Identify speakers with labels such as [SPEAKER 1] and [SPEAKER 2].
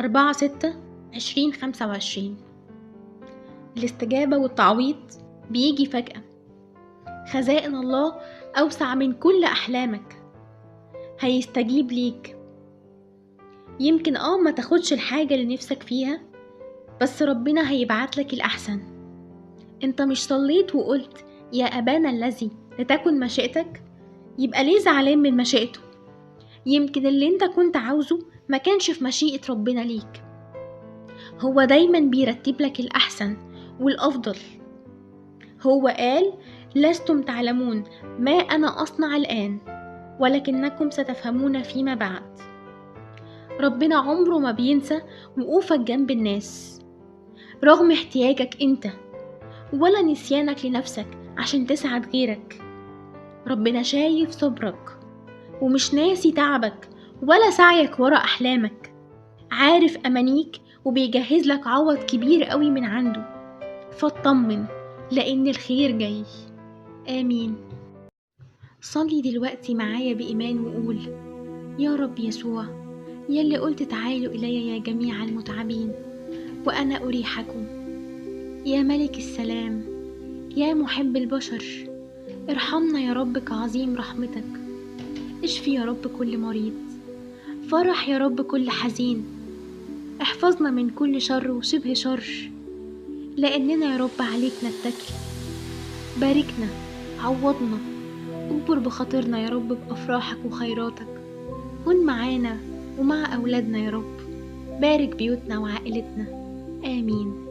[SPEAKER 1] 4/6/2025. الاستجابة والتعويض بيجي فجأة. خزائن الله أوسع من كل أحلامك، هيستجيب ليك. يمكن ما تاخدش الحاجة اللي نفسك فيها، بس ربنا هيبعتلك الأحسن. انت مش صليت وقلت يا أبانا الذي لتكن مشيئتك؟ يبقى ليه زعلان من مشيئته؟ يمكن اللي انت كنت عاوزه ما كانش في مشيئة ربنا ليك. هو دايما بيرتب لك الأحسن والأفضل. هو قال: لستم تعلمون ما أنا أصنع الآن، ولكنكم ستفهمون فيما بعد. ربنا عمره ما بينسى وقوفك جنب الناس رغم احتياجك انت، ولا نسيانك لنفسك عشان تسعد غيرك. ربنا شايف صبرك ومش ناسي تعبك ولا سعيك ورا أحلامك. عارف أمانيك وبيجهز لك عوض كبير قوي من عنده. فاطمن، لأن الخير جاي. آمين. صلي دلوقتي معايا بإيمان وقول: يا رب يسوع، يلي قلت تعالوا إلي يا جميع المتعبين وأنا أريحكم. يا ملك السلام، يا محب البشر، ارحمنا يا رب كعظيم رحمتك. اشفي يا رب كل مريض، فرح يا رب كل حزين، احفظنا من كل شر وشبه شر، لأننا يا رب عليك نتكل. باركنا، عوضنا، اجبر بخاطرنا يا رب بأفراحك وخيراتك. كن معانا ومع أولادنا يا رب، بارك بيوتنا وعائلتنا. آمين.